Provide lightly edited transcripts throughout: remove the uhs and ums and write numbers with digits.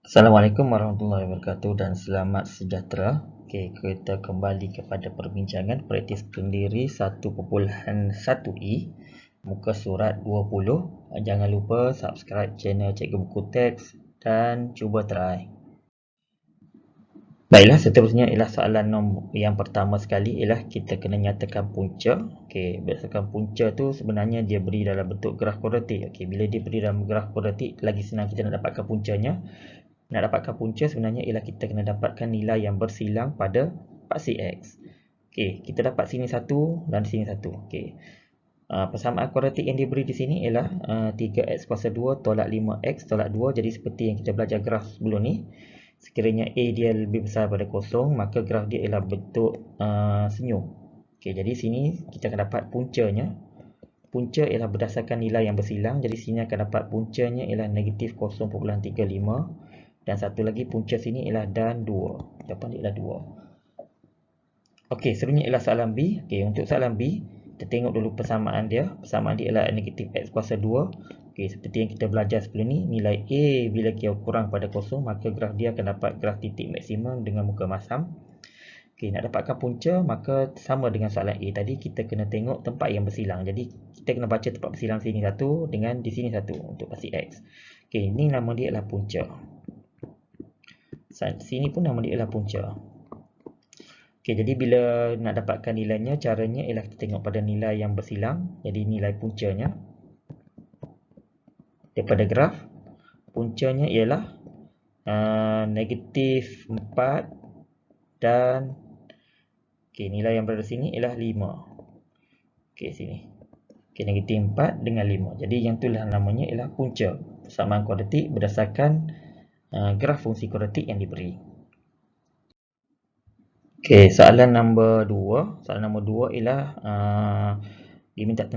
Assalamualaikum warahmatullahi wabarakatuh dan selamat sejahtera. Okey, kita kembali kepada perbincangan praktis pendiri 1.1i muka surat 20. Jangan lupa subscribe channel Cikgu Buku Teks dan cuba try. Baiklah, seterusnya ialah soalan yang pertama sekali ialah kita kena nyatakan punca. Okey, berdasarkan punca tu sebenarnya dia beri dalam bentuk graf kuadratik. Okey, bila dia beri dalam graf kuadratik, lagi senang kita nak dapatkan puncanya. Nak dapatkan punca sebenarnya ialah kita kena dapatkan nilai yang bersilang pada paksi X. Okey, kita dapat sini satu dan sini satu. Okey. Persamaan kuadratik yang diberi di sini ialah 3x kuasa 2 tolak 5x tolak 2. Jadi seperti yang kita belajar graf sebelum ni, sekiranya A dia lebih besar daripada kosong, maka graf dia ialah bentuk senyum. Okey, jadi sini kita akan dapat puncanya. Punca ialah berdasarkan nilai yang bersilang. Jadi sini akan dapat puncanya ialah negatif 0.35. Dan satu lagi punca sini ialah dan 2. Jawapan dia ialah 2. Okey, seterusnya ialah soalan B. Okey, untuk soalan B, kita tengok dulu persamaan dia. Persamaan dia ialah negatif x kuasa 2. Okey, seperti yang kita belajar sebelum ni, nilai A bila dia kurang pada kosong, maka graf dia akan dapat graf titik maksimum dengan muka masam. Okey, nak dapatkan punca, maka sama dengan soalan A tadi, kita kena tengok tempat yang bersilang. Jadi, kita kena baca tempat bersilang sini satu dengan di sini satu untuk pasti X. Okey, ini nama dia ialah punca. Sini pun nama dia ialah punca. Okey, jadi bila nak dapatkan nilainya, caranya ialah kita tengok pada nilai yang bersilang. Jadi nilai puncanya daripada graf, puncanya ialah negatif 4 dan okey, nilai yang berada sini ialah 5. Okey, sini. Okey, negatif 4 dengan 5. Jadi yang itulah namanya ialah punca. Persamaan kuadratik berdasarkan graf fungsi kuadratik yang diberi. Okey, soalan nombor 2. Soalan nombor 2 ialah diminta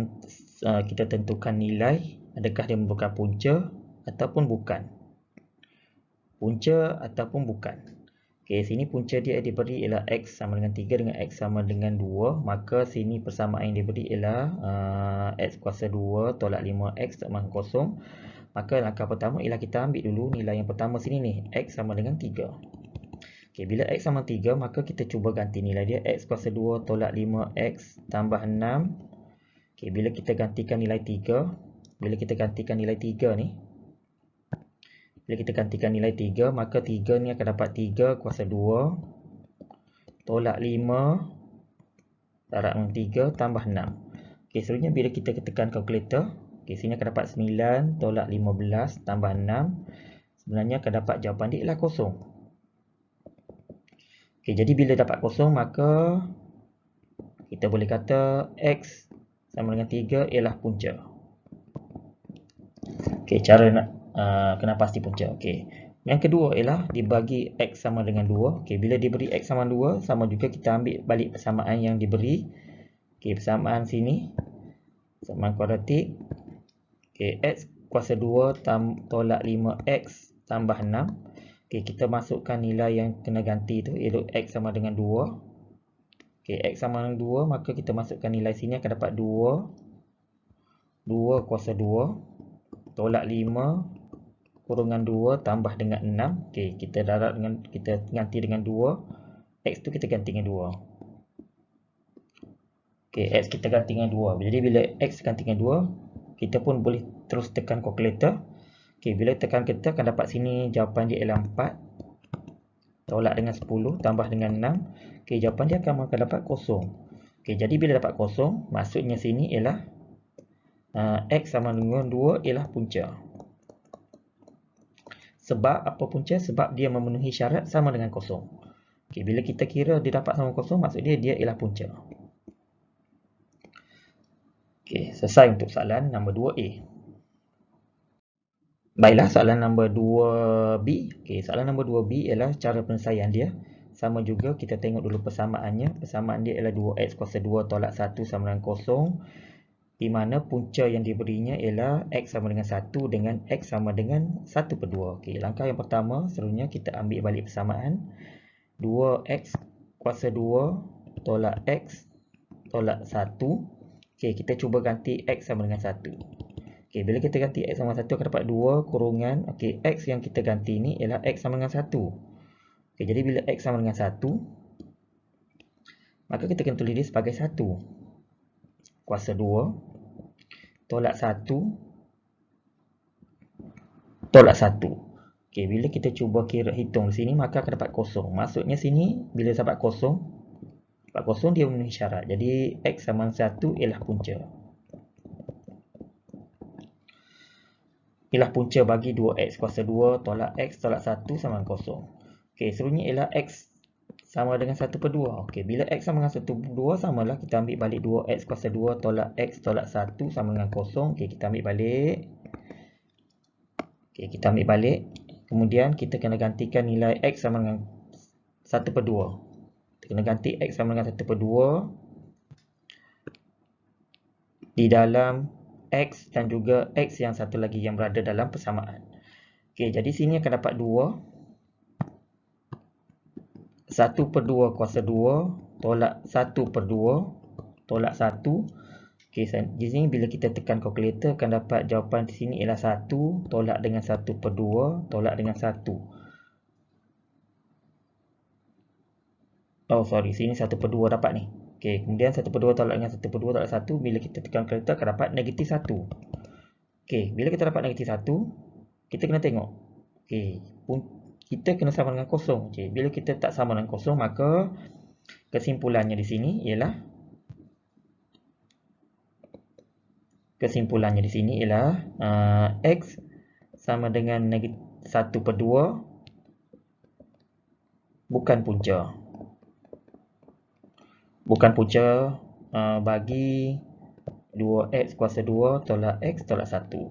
kita tentukan nilai adakah dia merupakan punca ataupun bukan. Punca ataupun bukan. Okey, sini punca dia diberi ialah x sama dengan 3 dengan x sama dengan 2. Maka sini persamaan yang diberi ialah x kuasa 2 tolak 5x sama dengan kosong. Maka langkah pertama ialah kita ambil dulu nilai yang pertama sini ni, x sama dengan 3. Okey, bila x sama 3, maka kita cuba ganti nilai dia. X kuasa 2 tolak 5x tambah 6. Okey, bila kita gantikan nilai 3, bila kita gantikan nilai 3 ni, bila kita gantikan nilai 3, maka 3 ni akan dapat 3 kuasa 2 tolak 5 darab dengan 3 tambah 6. Okey, seterusnya bila kita tekan kalkulator, okey, sini akan dapat 9 tolak 15 tambah 6. Sebenarnya akan dapat jawapan dia ialah kosong. Okey, jadi bila dapat kosong, maka kita boleh kata x sama dengan 3 ialah punca. Okey, cara nak kena pasti punca. Okey. Yang kedua ialah dibagi x sama dengan 2. Okey, bila diberi x sama 2, sama juga kita ambil balik persamaan yang diberi. Okey, persamaan sini, persamaan kuadratik. Okey, x kuasa 2 tolak 5x tambah 6. Okey, kita masukkan nilai yang kena ganti tu, iaitu x sama dengan 2. Okey, x sama dengan 2, maka kita masukkan nilai sini akan dapat 2 kuasa 2 tolak 5 kurungan 2 tambah dengan 6. Okey, kita darab dengan, kita ganti dengan 2. X tu kita ganti dengan 2. Okey, X kita ganti dengan 2. Jadi bila X ganti dengan 2, kita pun boleh terus tekan kalkulator. Okey, bila tekan kita akan dapat sini jawapan dia ialah 4 tolak dengan 10 tambah dengan 6. Okey, jawapan dia akan dapat kosong. Okey, jadi bila dapat kosong, maksudnya sini ialah X sama dengan 2 ialah punca. Sebab apa punca? Sebab dia memenuhi syarat sama dengan kosong. Okey, bila kita kira dia dapat sama kosong, maksud dia ialah punca. Okey, selesai untuk soalan nombor 2A. Baiklah, soalan nombor 2B. Okey, soalan nombor 2B ialah cara penyelesaian dia. Sama juga, kita tengok dulu persamaannya. Persamaan dia ialah 2x kuasa 2 tolak 1 sama dengan kosong. Di mana punca yang diberinya ialah x sama dengan 1 dengan x sama dengan 1 per 2. Okey, langkah yang pertama, seterusnya kita ambil balik persamaan. 2x kuasa 2 tolak x tolak 1. Okey, kita cuba ganti x sama dengan 1. Okey, bila kita ganti X sama 1 akan dapat 2 kurungan. Okey, X yang kita ganti ni ialah X sama dengan 1. Okey, jadi bila X sama dengan 1, maka kita kena tulis dia sebagai 1 kuasa 2 tolak 1 tolak 1. Okey, bila kita cuba kira hitung di sini, maka akan dapat kosong. Maksudnya sini, bila dapat kosong dia memenuhi syarat. Jadi, X sama 1 ialah punca. Ialah punca bagi 2X kuasa 2 tolak X tolak 1 sama dengan kosong. Okey, seterusnya ialah X sama dengan 1 per 2. Okey, bila X sama dengan 1 per 2, samalah kita ambil balik 2X kuasa 2 tolak X tolak 1 sama dengan kosong. Okey, kita ambil balik. Okey, kita ambil balik. Kemudian kita kena gantikan nilai X sama dengan 1 per 2. Kita kena ganti X sama dengan 1 per 2 di dalam X dan juga X yang satu lagi yang berada dalam persamaan. Okey, jadi sini akan dapat 2. 1 per 2 kuasa 2 tolak 1 per 2 tolak 1. Okey, di sini bila kita tekan kalkulator akan dapat jawapan di sini ialah 1 tolak dengan 1 per 2 tolak dengan 1. Oh, sorry. Sini 1 per 2 dapat ni. Okey, kemudian 1 per 2 tolak dengan 1 per 2 tolak 1. Bila kita tekan kalkulator akan dapat negatif 1. Okey, bila kita dapat negatif 1, kita kena tengok. Okey, kita kena sama dengan kosong. Okey, bila kita tak sama dengan kosong, maka kesimpulannya di sini ialah X sama dengan negatif 1 per 2 bukan punca. Bagi 2X kuasa 2 tolak X tolak 1.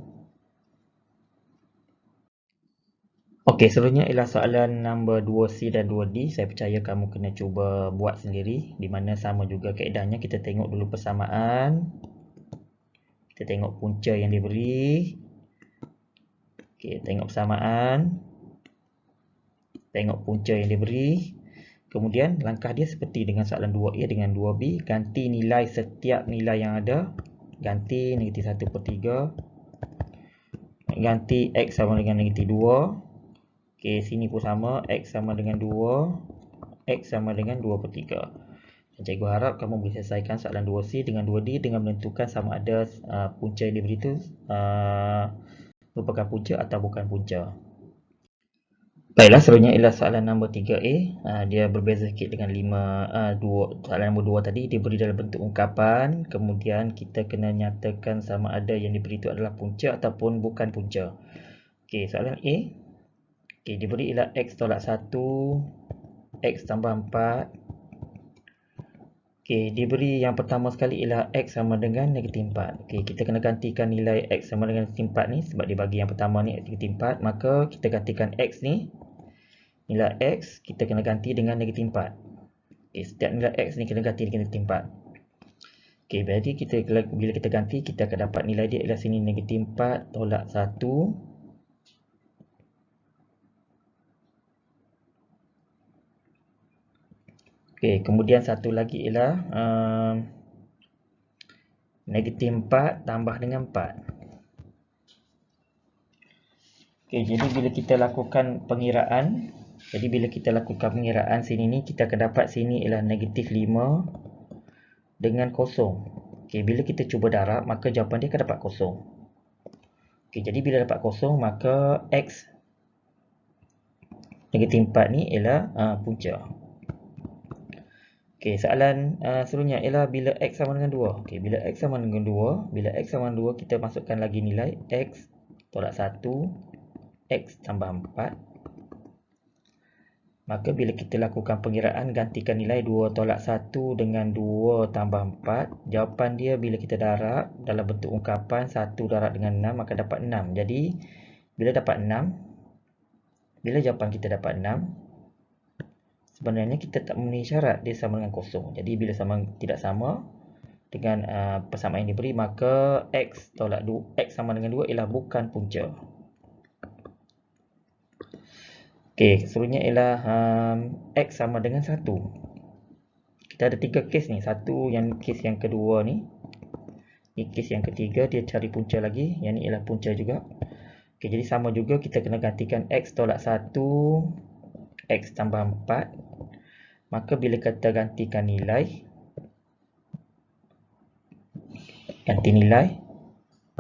Okey, seterusnya ialah soalan nombor 2C dan 2D. Saya percaya kamu kena cuba buat sendiri, di mana sama juga kaedahnya. Kita tengok dulu persamaan. Kita tengok punca yang diberi. Okey, tengok persamaan. Tengok punca yang diberi. Kemudian langkah dia seperti dengan soalan 2A dengan 2B. Ganti nilai setiap nilai yang ada. Ganti negatif 1 per 3. Ganti X sama dengan negatif 2. Okey, sini pun sama. X sama dengan 2. X sama dengan 2 per 3. Dan cikgu harap kamu boleh selesaikan soalan 2C dengan 2D dengan menentukan sama ada punca yang diberi itu merupakan punca atau bukan punca. Baiklah, seterusnya ialah soalan nombor 3A. Dia berbeza sikit dengan soalan nombor 2 tadi. Dia beri dalam bentuk ungkapan. Kemudian kita kena nyatakan sama ada yang diberi itu adalah punca ataupun bukan punca. Okey, soalan A. Okey, diberi ialah X tolak 1, X tambah 4. Okey, diberi yang pertama sekali ialah X sama dengan negatif 4. Okey, kita kena gantikan nilai X sama dengan negatif 4 ni sebab dia bagi yang pertama ni negatif 4. Maka kita gantikan X ni. Nilai X kita kena ganti dengan negatif 4. Okay, setiap nilai X ni kena ganti dengan negatif 4. Okay, berarti bila kita ganti, kita akan dapat nilai dia ialah sini negatif 4 tolak 1. Okay, kemudian satu lagi ialah negatif 4 tambah dengan 4. Okay, jadi bila kita lakukan pengiraan, sini ni kita akan dapat sini ialah negatif 5 dengan kosong. Okay, bila kita cuba darab, maka jawapan dia akan dapat kosong. Okay, jadi bila dapat kosong, maka X negatif 4 ni ialah punca. Okay, soalan seterusnya ialah bila X sama dengan 2. Okay, bila X sama dengan 2, kita masukkan lagi nilai X tolak 1, X tambah 4. Maka bila kita lakukan pengiraan, gantikan nilai 2 tolak 1 dengan 2 tambah 4. Jawapan dia bila kita darab dalam bentuk ungkapan 1 darab dengan 6 maka dapat 6. Jadi bila dapat 6, bila jawapan kita dapat 6, sebenarnya kita tak memenuhi syarat dia sama dengan kosong. Jadi bila tidak sama dengan persamaan yang diberi, maka X sama dengan 2 ialah bukan punca. Okey, seterusnya ialah X sama dengan 1. Kita ada 3 kes ni. Kes yang kedua ni. Kes yang ketiga, dia cari punca lagi. Yang ni ialah punca juga. Okey, jadi sama juga kita kena gantikan X tolak 1, X tambah 4. Maka bila kita gantikan nilai,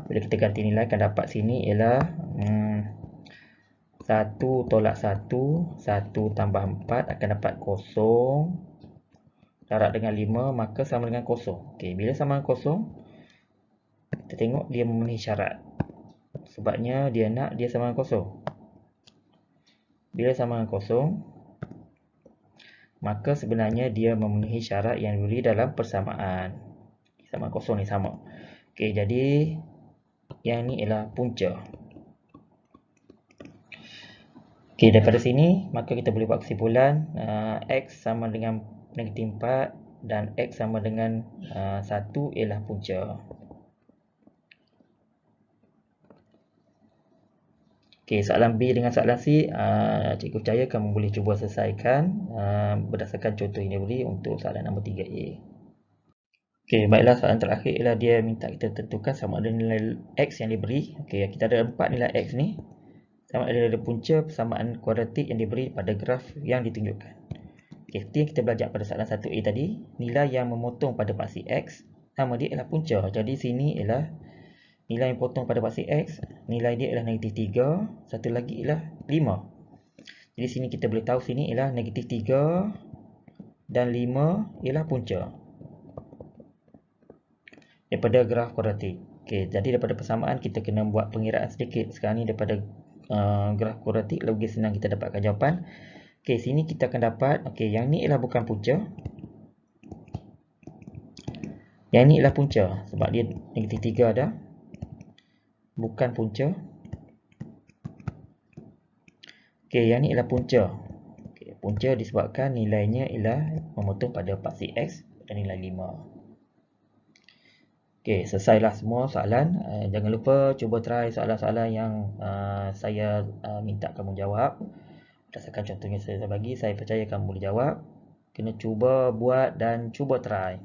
bila kita ganti nilai akan dapat sini ialah 1 tolak 1, 1 tambah 4 akan dapat 0. Darab dengan 5, maka sama dengan 0. Okey, bila sama dengan 0, kita tengok dia memenuhi syarat. Sebabnya dia nak dia sama dengan 0. Bila sama dengan 0, maka sebenarnya dia memenuhi syarat yang diberi dalam persamaan. Sama 0 ni sama. Okey, jadi yang ni ialah punca. Okey, daripada sini maka kita boleh buat kesimpulan X sama dengan negatif 4 dan X sama dengan 1 ialah punca. Okey, soalan B dengan soalan C, cikgu percaya kamu boleh cuba selesaikan berdasarkan contoh yang diberi untuk soalan nombor 3A. Okey, baiklah, soalan terakhir ialah dia minta kita tentukan sama ada nilai X yang diberi. Okey, kita ada 4 nilai X ni. Sama ada punca persamaan kuadratik yang diberi pada graf yang ditunjukkan. Okey, seperti yang kita belajar pada soalan 1A tadi, nilai yang memotong pada paksi X, nama dia ialah punca. Jadi sini ialah nilai yang potong pada paksi X, nilai dia ialah negatif 3, satu lagi ialah 5. Jadi sini kita boleh tahu sini ialah negatif 3 dan 5 ialah punca daripada graf kuadratik. Okey, jadi daripada persamaan kita kena buat pengiraan sedikit. Sekarang ni daripada graf kuadratik lebih senang kita dapatkan jawapan. Okey, sini kita akan dapat, okey, yang ni ialah bukan punca. Yang ni ialah punca sebab dia negatif 3 dah. Bukan punca. Okey, yang ni ialah punca. Okey, punca disebabkan nilainya ialah memotong pada paksi X dan nilai 5. Okey, selesailah semua soalan. Jangan lupa cuba try soalan-soalan yang saya minta kamu jawab. Berdasarkan contohnya saya bagi, saya percaya kamu boleh jawab. Kena cuba buat dan cuba try.